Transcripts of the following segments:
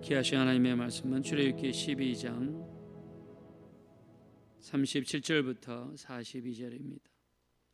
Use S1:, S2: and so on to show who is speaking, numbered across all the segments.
S1: 귀하신 하나님의 말씀은 출애굽기 12장 37절부터 42절입니다.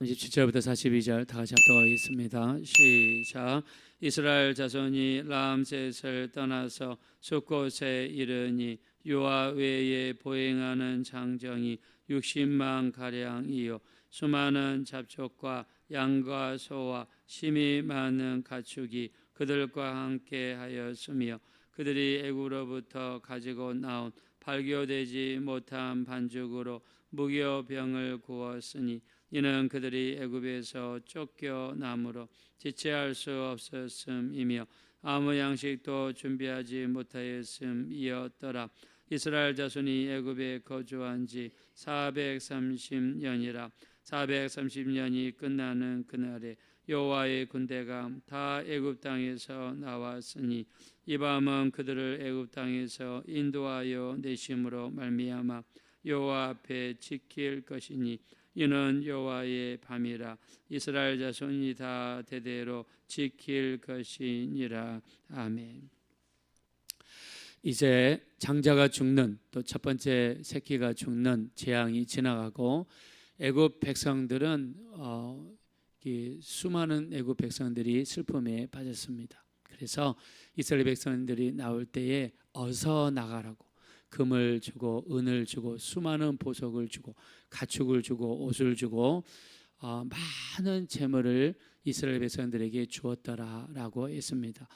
S1: 37절부터 42절 다 같이 합독하겠습니다. 시작. 이스라엘 자손이 람셋을 떠나서 숫곳에 이르니 여호와 외에 보행하는 장정이 60만 가량이요 수많은 잡족과 양과 소와 심이 많은 가축이 그들과 함께 하였으며 그들이 애굽으로부터 가지고 나온 발교되지 못한 반죽으로 무교병을 구웠으니 이는 그들이 애굽에서 쫓겨남으로 지체할 수 없었음이며 아무 양식도 준비하지 못하였음이었더라. 이스라엘 자손이 애굽에 거주한 지 430년이라. 430년이 끝나는 그날에 여호와의 군대가 다 애굽 땅에서 나왔으니 이 밤은 그들을 애굽 땅에서 인도하여 내심으로 말미암아 여호와 앞에 지킬 것이니 이는 여호와의 밤이라. 이스라엘 자손이 다 대대로 지킬 것이니라. 아멘. 이제 장자가 죽는, 또 첫 번째 새끼가 죽는 재앙이 지나가고 애굽 백성들은 수많은 애굽 백성들이 슬픔에 빠졌습니다. 그래서 이스라엘 백성들이 나올 때에 어서 나가라고 금을 주고 은을 주고 수많은 보석을 주고 가축을 주고 옷을 주고 많은 재물을 이스라엘 백성들에게 주었더라라고 했습니다.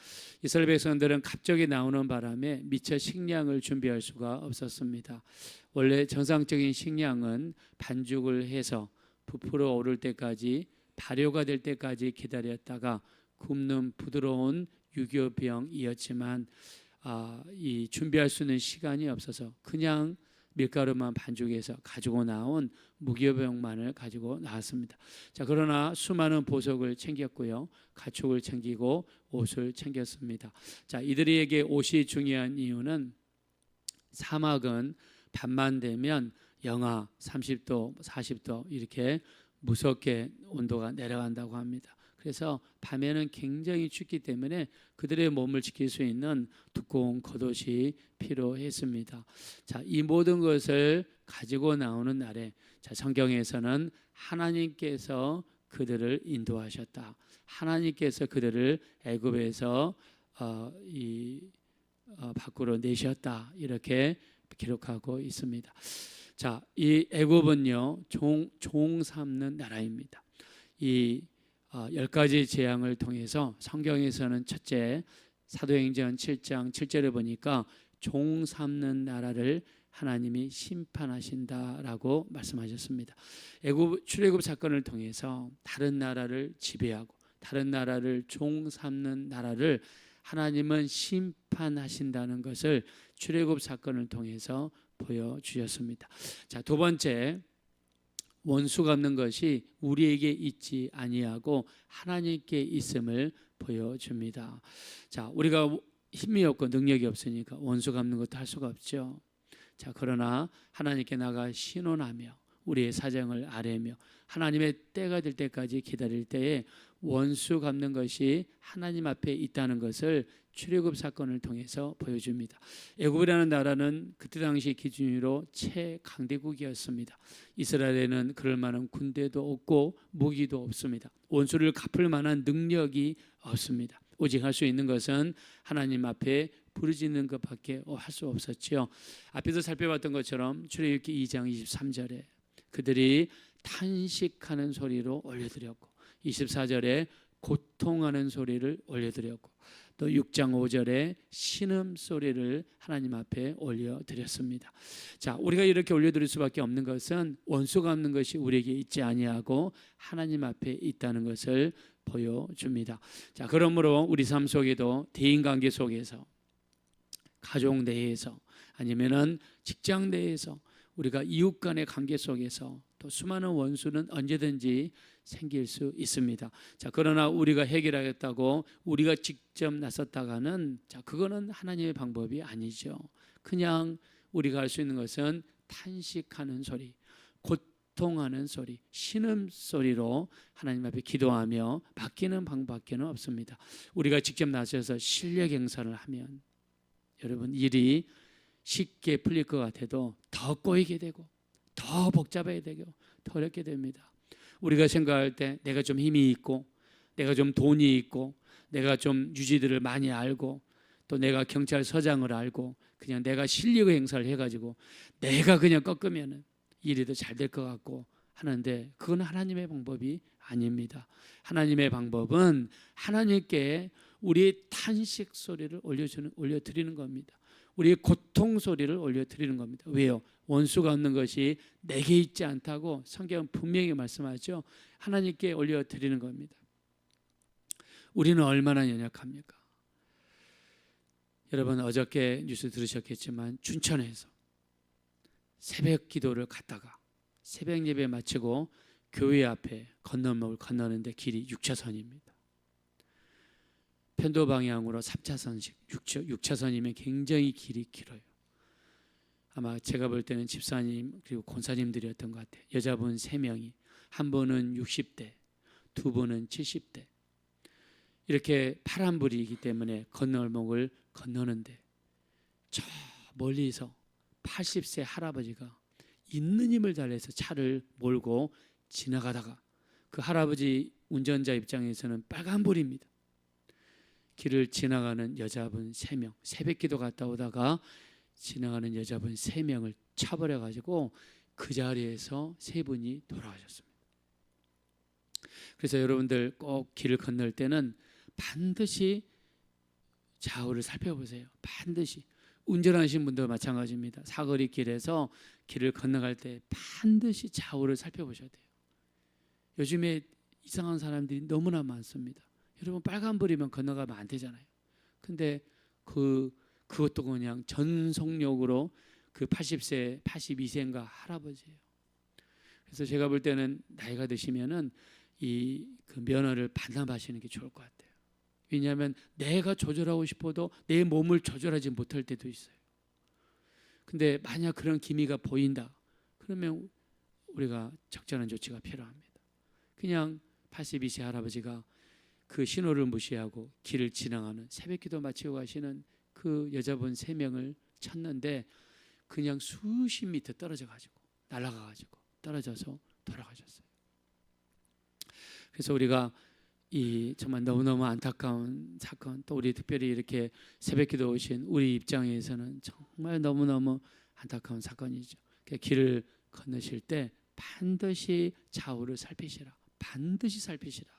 S1: 이스라엘 백성들은 갑자기 나오는 바람에 미처 식량을 준비할 수가 없었습니다. 원래 정상적인 식량은 반죽을 해서 부풀어 오를 때까지 발효가 될 때까지 기다렸다가 굽는 부드러운 유교병이었지만 이 준비할 수 있는 시간이 없어서 그냥 밀가루만 반죽해서 가지고 나온 무교병만을 가지고 나왔습니다. 자, 그러나 수많은 보석을 챙겼고요, 가축을 챙기고 옷을 챙겼습니다. 자, 이들에게 옷이 중요한 이유는 사막은 밤만 되면 영하 30도, 40도 이렇게 무섭게 온도가 내려간다고 합니다. 그래서 밤에는 굉장히 춥기 때문에 그들의 몸을 지킬 수 있는 두꺼운 겉옷이 필요했습니다. 자, 이 모든 것을 가지고 나오는 날에 성경에서는 하나님께서 그들을 인도하셨다. 하나님께서 그들을 애굽에서 밖으로 내셨다. 이렇게 기록하고 있습니다. 자, 이 애굽은요 종 삼는 나라입니다. 이 10가지 재앙을 통해서 성경에서는 첫째 사도행전 7장 7절에 보니까 종 삼는 나라를 하나님이 심판하신다라고 말씀하셨습니다. 출애굽 사건을 통해서 다른 나라를 지배하고 다른 나라를 종 삼는 나라를 하나님은 심판하신다는 것을 출애굽 사건을 통해서 보여주셨습니다. 자, 두 번째, 원수 갚는 것이 우리에게 있지 아니하고 하나님께 있음을 보여줍니다. 자, 우리가 힘이 없고 능력이 없으니까 원수 갚는 것도 할 수가 없죠. 자, 그러나 하나님께 나가 신원하며 우리의 사정을 아뢰며 하나님의 때가 될 때까지 기다릴 때에 원수 갚는 것이 하나님 앞에 있다는 것을 출애굽 사건을 통해서 보여줍니다. 애굽이라는 나라는 그때 당시 기준으로 최강대국이었습니다. 이스라엘에는 그럴 만한 군대도 없고 무기도 없습니다. 원수를 갚을 만한 능력이 없습니다. 오직 할 수 있는 것은 하나님 앞에 부르짖는 것밖에 할 수 없었지요. 앞에서 살펴봤던 것처럼 출애굽기 2장 23절에 그들이 탄식하는 소리로 올려드렸고 24절에 고통하는 소리를 올려드렸고 또 6장 5절에 신음소리를 하나님 앞에 올려드렸습니다. 자, 우리가 이렇게 올려드릴 수밖에 없는 것은 원수 갚는 것이 우리에게 있지 아니하고 하나님 앞에 있다는 것을 보여줍니다. 자, 그러므로 우리 삶 속에도 대인관계 속에서 가족 내에서 아니면은 직장 내에서 우리가 이웃 간의 관계 속에서 또 수많은 원수는 언제든지 생길 수 있습니다. 자, 그러나 우리가 해결하겠다고 우리가 직접 나섰다가는 그거는 하나님의 방법이 아니죠. 그냥 우리가 할 수 있는 것은 탄식하는 소리, 고통하는 소리, 신음소리로 하나님 앞에 기도하며 바뀌는 방법밖에 없습니다. 우리가 직접 나서서 실력 행사를 하면 여러분 일이 쉽게 풀릴 것 같아도 더 꼬이게 되고 더 복잡하게 되고 더 어렵게 됩니다. 우리가 생각할 때 내가 좀 힘이 있고 내가 좀 돈이 있고 내가 좀 유지들을 많이 알고 또 내가 경찰서장을 알고 그냥 내가 실력 행사를 해가지고 내가 그냥 꺾으면 일이 더 잘 될 것 같고 하는데 그건 하나님의 방법이 아닙니다. 하나님의 방법은 하나님께 우리의 탄식 소리를 올려드리는 겁니다. 우리의 고통 소리를 올려드리는 겁니다. 왜요? 원수가 없는 것이 내게 있지 않다고 성경은 분명히 말씀하죠. 하나님께 올려드리는 겁니다. 우리는 얼마나 연약합니까? 여러분 어저께 뉴스 들으셨겠지만 춘천에서 새벽 기도를 갔다가 새벽 예배 마치고 교회 앞에 건너목을 건너는데 길이 6차선입니다. 편도 방향으로 3차선씩 6차선이면 굉장히 길이 길어요. 아마 제가 볼 때는 집사님 그리고 권사님들이었던 것 같아요. 여자분 3명이 한 분은 60대, 두 분은 70대 이렇게 파란불이기 때문에 건널목을 건너는데 저 멀리서 80세 할아버지가 있는 힘을 다해서 차를 몰고 지나가다가 그 할아버지 운전자 입장에서는 빨간불입니다. 길을 지나가는 여자분 3명 새벽기도 갔다 오다가 지나가는 여자분 3명을 차버려가지고 그 자리에서 3분이 돌아가셨습니다. 그래서 여러분들 꼭 길을 건널 때는 반드시 좌우를 살펴보세요. 반드시. 운전하시는 분도 마찬가지입니다. 사거리 길에서 길을 건너갈 때 반드시 좌우를 살펴보셔야 돼요. 요즘에 이상한 사람들이 너무나 많습니다. 여러분 빨간불이면 건너가면 안 되잖아요. 근데 그것도 그냥 전속력으로 그 80세, 82세인가 할아버지예요. 그래서 제가 볼 때는 나이가 드시면은 그 면허를 반납하시는 게 좋을 것 같아요. 왜냐하면 내가 조절하고 싶어도 내 몸을 조절하지 못할 때도 있어요. 근데 만약 그런 기미가 보인다 그러면 우리가 적절한 조치가 필요합니다. 그냥 82세 할아버지가 그 신호를 무시하고 길을 지나가는 새벽기도 마치고 가시는 그 여자분 3명을 쳤는데 그냥 수십 미터 떨어져가지고 날아가가지고 떨어져서 돌아가셨어요. 그래서 우리가 이 정말 너무너무 안타까운 사건 또 우리 특별히 이렇게 새벽기도 오신 우리 입장에서는 정말 너무너무 안타까운 사건이죠. 길을 건너실 때 반드시 좌우를 살피시라. 반드시 살피시라.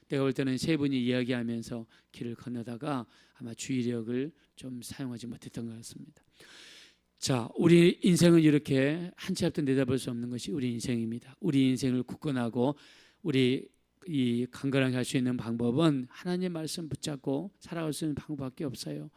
S1: 내가 볼 때는 3분이 이야기하면서 길을 건너다가 아마 주의력을 좀 사용하지 못했던 것 같습니다. 자, 우리 인생은 이렇게 한 치 앞도 내다볼 수 없는 것이 우리 인생입니다. 우리 인생을 굳건하고 우리 강건하게 할 수 있는 방법은 하나님 말씀 붙잡고 살아갈 수 있는 방법밖에 없어요.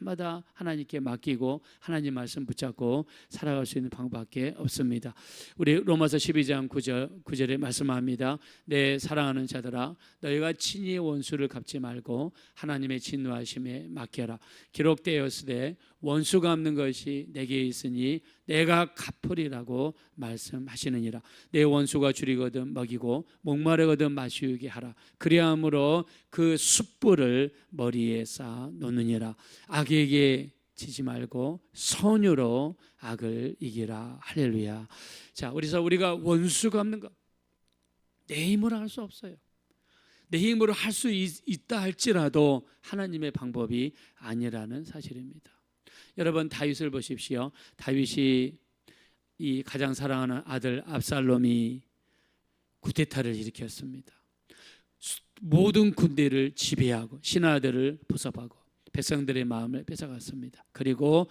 S1: 날마다 하나님께 맡기고 하나님 말씀 붙잡고 살아갈 수 있는 방법밖에 없습니다. 우리 로마서 12장 9절에 말씀합니다. 내 사랑하는 자들아 너희가 친히 원수를 갚지 말고 하나님의 진노하심에 맡겨라. 기록되었으되 원수 갚는 것이 내게 있으니 내가 갚으리라고 말씀하시느니라. 내 원수가 줄이거든 먹이고 목마르거든 마시우게 하라. 그리함으로 그 숯불을 머리에 쌓아 놓느니라. 악에게 지지 말고 선유로 악을 이기라. 할렐루야. 자, 그래서 우리가 원수 갚는 것 내 힘으로 할 수 없어요. 내 힘으로 할 수 있다 할지라도 하나님의 방법이 아니라는 사실입니다. 여러분 다윗을 보십시오. 다윗이 이 가장 사랑하는 아들 압살롬이 쿠데타를 일으켰습니다. 모든 군대를 지배하고 신하들을 포섭하고 백성들의 마음을 뺏어갔습니다. 그리고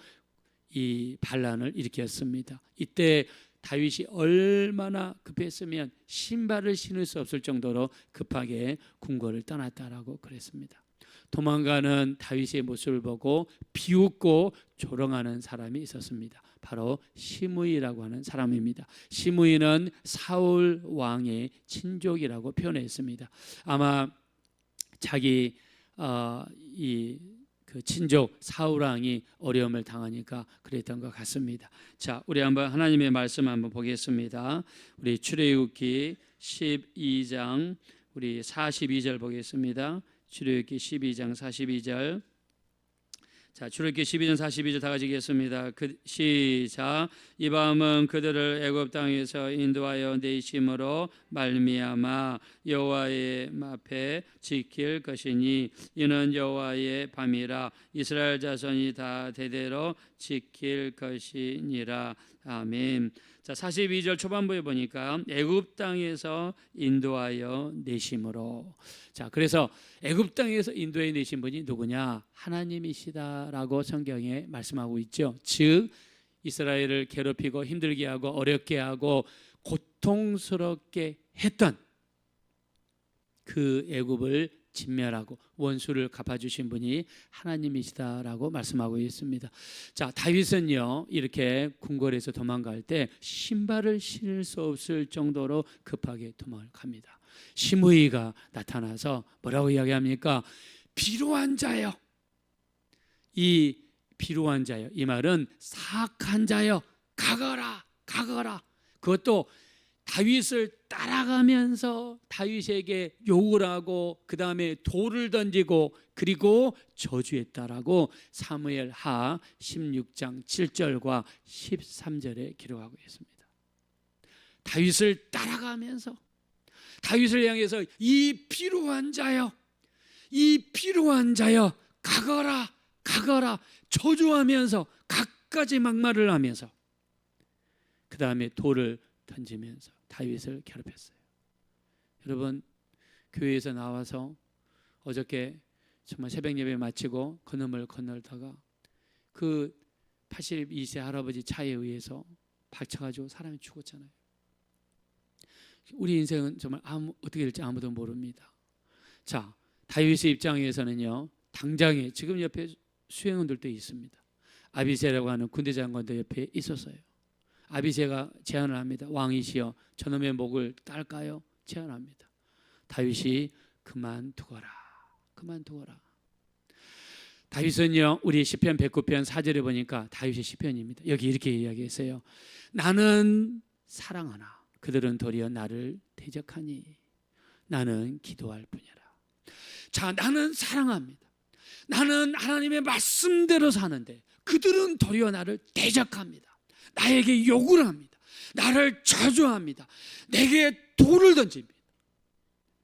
S1: 이 반란을 일으켰습니다. 이때 다윗이 얼마나 급했으면 신발을 신을 수 없을 정도로 급하게 궁궐을 떠났다라고 그랬습니다. 도망가는 다윗의 모습을 보고 비웃고 조롱하는 사람이 있었습니다. 바로 시므이라고 하는 사람입니다. 시므이는 사울 왕의 친족이라고 표현했습니다. 아마 자기 그 친족 사울 왕이 어려움을 당하니까 그랬던 것 같습니다. 자, 우리 한번 하나님의 말씀 한번 보겠습니다. 우리 출애굽기 12장 우리 42절 보겠습니다. 출애굽기 12장 42절. 자, 출애굽기 12장 42절 다 같이 읽겠습니다. 시작. 이 밤은 그들을 애굽 땅에서 인도하여 내심으로 말미암아 여호와의 앞에 지킬 것이니 이는 여호와의 밤이라 이스라엘 자손이 다 대대로 지킬 것이니라. 아멘. 자, 42절 초반부에 보니까 애굽 땅에서 인도하여 내심으로. 자, 그래서 애굽 땅에서 인도해 내신 분이 누구냐? 하나님이시다라고 성경에 말씀하고 있죠. 즉 이스라엘을 괴롭히고 힘들게 하고 어렵게 하고 고통스럽게 했던 그 애굽을 진멸하고 원수를 갚아주신 분이 하나님이시다라고 말씀하고 있습니다. 자, 다윗은요 이렇게 궁궐에서 도망갈 때 신발을 신을 수 없을 정도로 급하게 도망을 갑니다. 시므이가 나타나서 뭐라고 이야기합니까? 비루한 자여. 이 비루한 자여, 이 말은 사악한 자여, 가거라 가거라. 그것도 다윗을 따라가면서 다윗에게 욕을 하고 그 다음에 돌을 던지고 그리고 저주했다라고 사무엘하 16장 7절과 13절에 기록하고 있습니다. 다윗을 따라가면서 다윗을 향해서 이 비루한 자여, 이 비루한 자여, 가거라 가거라 저주하면서 갖가지 막말을 하면서 그 다음에 돌을 던지면서 다윗을 괴롭혔어요. 여러분, 교회에서 나와서 어저께 정말 새벽 예배 마치고 건너물 건널다가 그 82세 할아버지 차에 의해서 박쳐가지고 사람이 죽었잖아요. 우리 인생은 정말 어떻게 될지 아무도 모릅니다. 자, 다윗의 입장에서는요, 당장에 지금 옆에 수행원들도 있습니다. 아비새라고 하는 군대 장관도 옆에 있었어요. 아비새가 제안을 합니다. 왕이시여 저놈의 목을 딸까요? 제안합니다. 다윗이 그만두거라. 다윗은요 우리 시편 109편 4절에 보니까 다윗의 시편입니다. 여기 이렇게 이야기했어요. 나는 사랑하나 그들은 도리어 나를 대적하니 나는 기도할 뿐이라. 자, 나는 사랑합니다. 나는 하나님의 말씀대로 사는데 그들은 도리어 나를 대적합니다. 나에게 욕을 합니다. 나를 저주합니다. 내게 돌을 던집니다.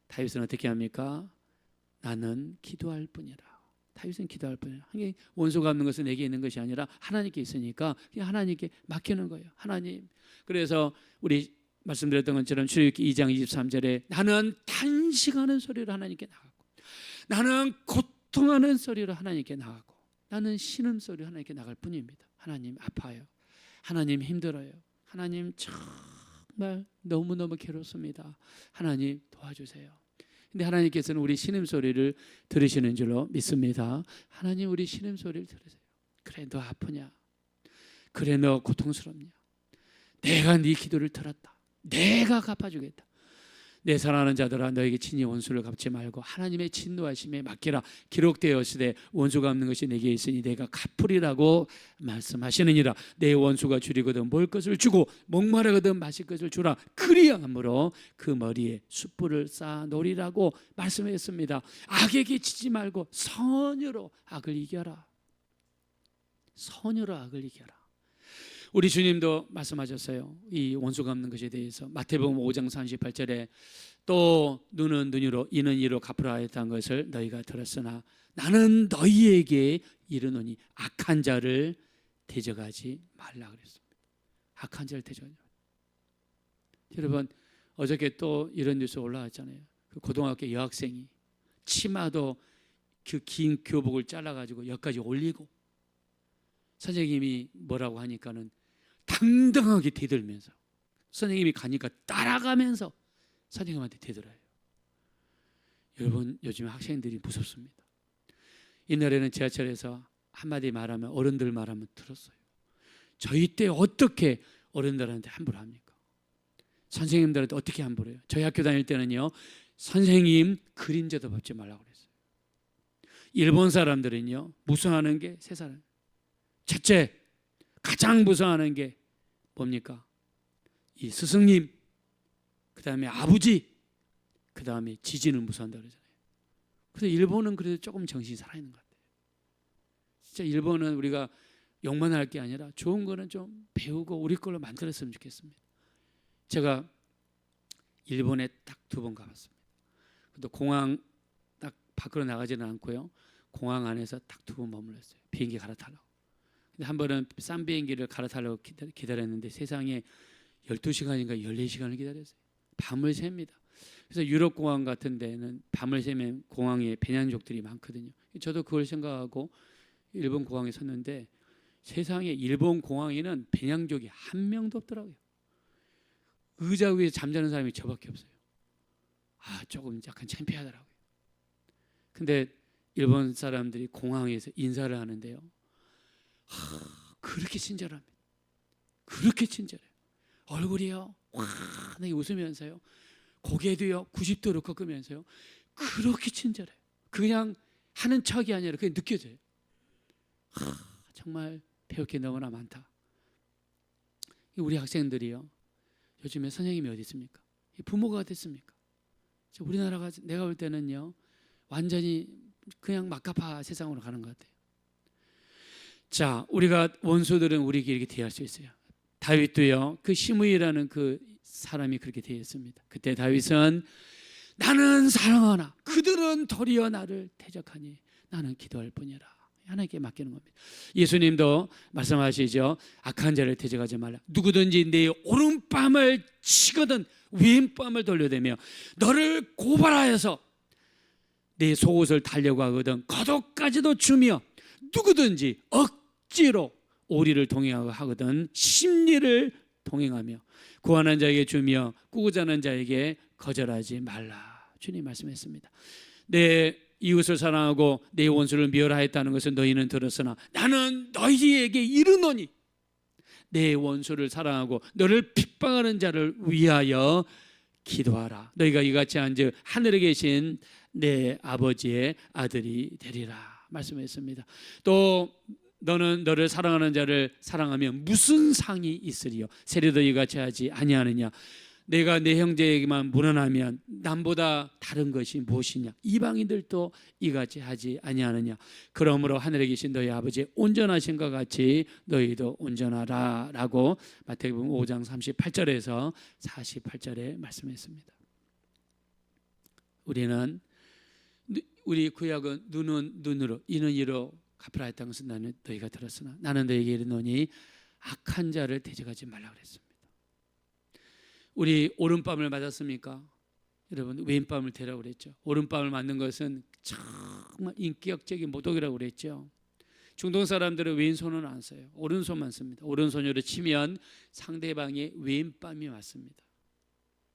S1: 다윗은 어떻게 합니까? 나는 기도할 뿐이라. 다윗은 기도할 뿐이라. 원수가 없는 것은 내게 있는 것이 아니라 하나님께 있으니까 그냥 하나님께 맡기는 거예요. 하나님. 그래서 우리 말씀드렸던 것처럼 출애굽기 2장 23절에 나는 탄식하는 소리로 하나님께 나가고 나는 고통하는 소리로 하나님께 나가고 나는 신음소리로 하나님께 나갈 뿐입니다. 하나님 아파요. 하나님 힘들어요. 하나님 정말 너무너무 괴롭습니다. 하나님 도와주세요. 근데 하나님께서는 우리 신음소리를 들으시는 줄로 믿습니다. 하나님 우리 신음소리를 들으세요. 그래 너 아프냐? 그래 너 고통스럽냐? 내가 네 기도를 들었다. 내가 갚아주겠다. 내 사랑하는 자들아 너에게 친히 원수를 갚지 말고 하나님의 진노하심에 맡기라. 기록되었으되 원수가 없는 것이 내게 있으니 내가 갚으리라고 말씀하시느니라. 내 원수가 줄이거든 먹을 것을 주고 목마르거든 마실 것을 주라. 그리함으로 그 머리에 숯불을 쌓아 놓으리라고 말씀했습니다. 악에게 치지 말고 선으로 악을 이겨라. 선으로 악을 이겨라. 우리 주님도 말씀하셨어요. 이 원수가 없는 것에 대해서 마태복음 5장 38절에 또 눈은 눈으로 이는 이로 갚으라 했다는 것을 너희가 들었으나 나는 너희에게 이르노니 악한 자를 대적하지 말라 그랬습니다. 악한 자를 대적하지 말라. 여러분 어저께 또 이런 뉴스 올라왔잖아요. 그 고등학교 여학생이 치마도 그 긴 교복을 잘라가지고 여기까지 올리고 선생님이 뭐라고 하니까는 당당하게 대들면서 선생님이 가니까 따라가면서 선생님한테 대들어요. 여러분 요즘 학생들이 무섭습니다. 옛날에는 지하철에서 한마디 말하면 어른들 말하면 들었어요. 저희 때 어떻게 어른들한테 함부로 합니까? 선생님들한테 어떻게 함부로 해요? 저희 학교 다닐 때는요 선생님 그림자도 밟지 말라고 그랬어요. 일본 사람들은요 무서워하는 게 세 사람. 첫째 가장 무서워하는 게 뭡니까? 이 스승님, 그 다음에 아버지, 그 다음에 지진을 무서워한다 그러잖아요. 그래서 일본은 그래도 조금 정신이 살아있는 것 같아요. 진짜 일본은 우리가 욕만 할 게 아니라 좋은 거는 좀 배우고 우리 걸로 만들었으면 좋겠습니다. 제가 일본에 딱 2번 가봤습니다. 또 공항 딱 밖으로 나가지는 않고요. 공항 안에서 딱 2번 머물렀어요. 비행기 갈아타려고. 근데 한 번은 싼 비행기를 갈아타려고 기다렸는데 세상에 12시간인가 14시간을 기다렸어요. 밤을 셉니다. 그래서 유럽 공항 같은 데는 밤을 새면 공항에 배낭족들이 많거든요. 저도 그걸 생각하고 일본 공항에 섰는데 세상에 일본 공항에는 배낭족이 한 명도 없더라고요. 의자 위에 잠자는 사람이 저밖에 없어요. 조금 약간 창피하더라고요. 근데 일본 사람들이 공항에서 인사를 하는데요. 그렇게 친절합니다. 그렇게 친절해요. 얼굴이요 환하게 웃으면서요. 고개도요 90도로 꺾으면서요. 그렇게 친절해요. 그냥 하는 척이 아니라 그게 느껴져요. 정말 배울 게 너무나 많다. 우리 학생들이요. 요즘에 선생님이 어디 있습니까? 부모가 됐습니까? 우리나라가 내가 볼 때는요. 완전히 그냥 막가파 세상으로 가는 것 같아요. 자, 우리가 원수들은 우리에게 이렇게 대할 수 있어요. 다윗도요. 그 시므이라는 그 사람이 그렇게 대했습니다. 그때 다윗은 나는 사랑하나 그들은 도리어 나를 대적하니 나는 기도할 뿐이라. 하나님께 맡기는 겁니다. 예수님도 말씀하시죠. 악한 자를 대적하지 말라. 누구든지 내 오른뺨을 치거든 왼뺨을 돌려대며 너를 고발하여서 내 속옷을 달려고 하거든 겉옷까지도 주며 누구든지 억지로 오리를 동행하고 하거든 심리를 동행하며 구하는 자에게 주며 꾸고자는 자에게 거절하지 말라. 주님 말씀했습니다. 내 이웃을 사랑하고 내 원수를 미워하였다는 것을 너희는 들었으나 나는 너희에게 이르노니 내 원수를 사랑하고 너를 핍박하는 자를 위하여 기도하라. 너희가 이같이 한즉 하늘에 계신 내 아버지의 아들이 되리라 말씀했습니다. 또 너는 너를 사랑하는 자를 사랑하면 무슨 상이 있으리요? 세례도 이같이 하지 아니하느냐? 내가 내 형제에게만 물어나면 남보다 다른 것이 무엇이냐? 이방인들도 이같이 하지 아니하느냐? 그러므로 하늘에 계신 너희 아버지 온전하신 것 같이 너희도 온전하라 라고 마태복음 5장 38절에서 48절에 말씀했습니다. 우리 구약은 눈은 눈으로 이는 이로 갚으라 했다는 것은 나는 너희가 들었으나 나는 너희에게 이르노니 악한 자를 대적하지 말라 그랬습니다. 우리 오른뺨을 맞았습니까? 여러분 왼뺨을 대라고 그랬죠. 오른뺨을 맞는 것은 정말 인격적인 모독이라고 그랬죠. 중동 사람들은 왼손은 안 써요. 오른손만 씁니다. 오른손으로 치면 상대방의 왼뺨이 맞습니다.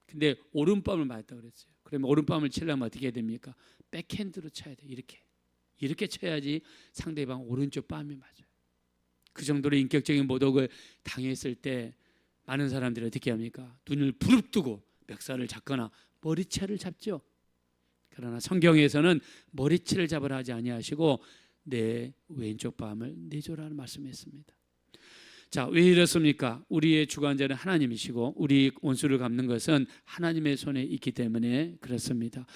S1: 근데 오른뺨을 맞았다고 그랬어요. 그러면 오른뺨을 치려면 어떻게 해야 됩니까? 백핸드로 쳐야 돼요. 이렇게 쳐야지 상대방 오른쪽 뺨이 맞아요. 그 정도로 인격적인 모독을 당했을 때 많은 사람들이 어떻게 합니까? 눈을 부릅뜨고 멱살을 잡거나 머리채를 잡죠. 그러나 성경에서는 머리채를 잡으라 하지 아니하시고 내 왼쪽 뺨을 내줘라는 말씀했습니다. 자, 왜 이렇습니까? 우리의 주관자는 하나님이시고 우리 원수를 갚는 것은 하나님의 손에 있기 때문에 그렇습니다.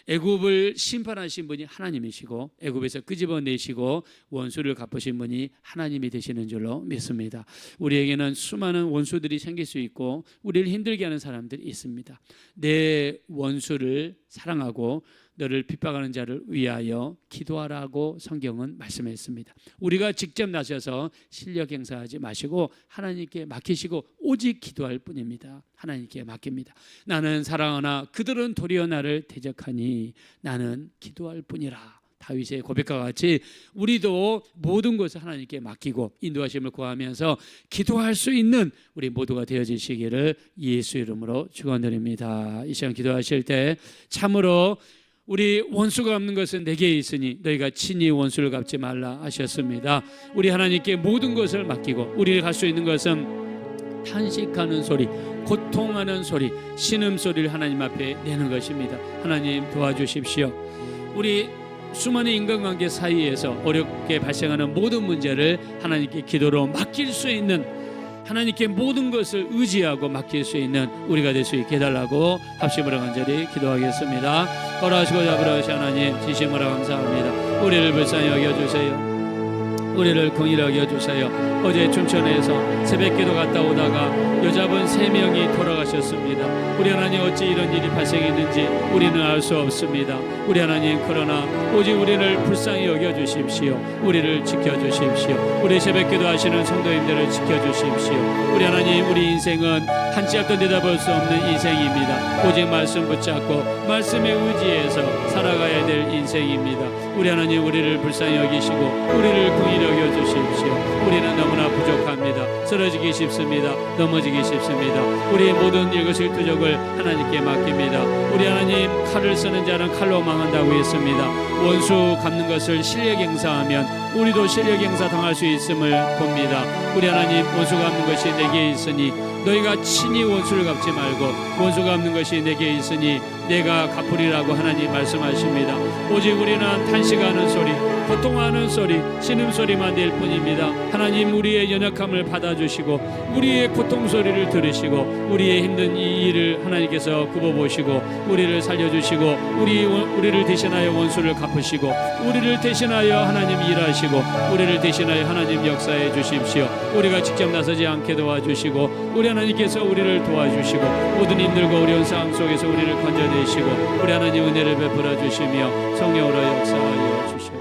S1: 애굽을 심판하신 분이 하나님이시고 애굽에서 끄집어내시고 원수를 갚으신 분이 하나님이 되시는 줄로 믿습니다. 우리에게는 수많은 원수들이 생길 수 있고 우리를 힘들게 하는 사람들이 있습니다. 내 원수를 사랑하고 너를 핍박하는 자를 위하여 기도하라고 성경은 말씀했습니다. 우리가 직접 나서서 실력 행사하지 마시고 하나님께 맡기시고 오직 기도할 뿐입니다. 하나님께 맡깁니다. 나는 사랑하나 그들은 도리어 나를 대적하니 나는 기도할 뿐이라. 다윗의 고백과 같이 우리도 모든 것을 하나님께 맡기고 인도하심을 구하면서 기도할 수 있는 우리 모두가 되어지시기를 예수 이름으로 축원드립니다. 이 시간 기도하실 때 참으로 우리 원수가 갚는 것은 내게 있으니 너희가 친히 원수를 갚지 말라 하셨습니다. 우리 하나님께 모든 것을 맡기고 우리가 할 수 있는 것은 탄식하는 소리, 고통하는 소리, 신음소리를 하나님 앞에 내는 것입니다. 하나님 도와주십시오. 우리 수많은 인간관계 사이에서 어렵게 발생하는 모든 문제를 하나님께 기도로 맡길 수 있는 하나님께 모든 것을 의지하고 맡길 수 있는 우리가 될 수 있게 해달라고 합심으로 간절히 기도하겠습니다. 허락하시고 잡으라시 하나님 진심으로 감사합니다. 우리를 불쌍히 여겨주세요. 우리를 긍휼히 여주세요. 어제 춘천에서 새벽기도 갔다 오다가 여자분 3명이 돌아가셨습니다. 우리 하나님 어찌 이런 일이 발생했는지 우리는 알 수 없습니다. 우리 하나님 그러나 오직 우리를 불쌍히 여겨주십시오. 우리를 지켜주십시오. 우리 새벽기도 하시는 성도님들을 지켜주십시오. 우리 하나님 우리 인생은 한치 앞도 내다볼 수 없는 인생입니다. 오직 말씀 붙잡고 말씀에 의지해서 살아가야 될 인생입니다. 우리 하나님 우리를 불쌍히 여기시고 우리를 긍휼히 여겨주십시오. 우리는 너무나 부족합니다. 쓰러지기 쉽습니다. 넘어지기 쉽습니다. 우리의 모든 이것을 투적을 하나님께 맡깁니다. 우리 하나님 칼을 쓰는 자는 칼로 망한다고 했습니다. 원수 갚는 것을 실력 행사하면 우리도 실력 행사 당할 수 있음을 봅니다. 우리 하나님 원수 갚는 것이 내게 있으니 너희가 친히 원수를 갚지 말고 원수 갚는 것이 내게 있으니 내가 갚으리라고 하나님 말씀하십니다. 오직 우리는 탄식하는 소리, 고통하는 소리, 신음소리만 낼 뿐입니다. 하나님 우리의 연약함을 받아주시고 우리의 고통 소리를 들으시고 우리의 힘든 이 일을 하나님께서 굽어보시고 우리를 살려주시고 우리를 대신하여 원수를 갚으시고 우리를 대신하여 하나님 일하시고 우리를 대신하여 하나님 역사해 주십시오. 우리가 직접 나서지 않게 도와주시고 우리 하나님께서 우리를 도와주시고 모든 힘들고 어려운 상황 속에서 우리를 건져내시고 우리 하나님 은혜를 베풀어 주시며 성령으로 역사하여 주시옵소서.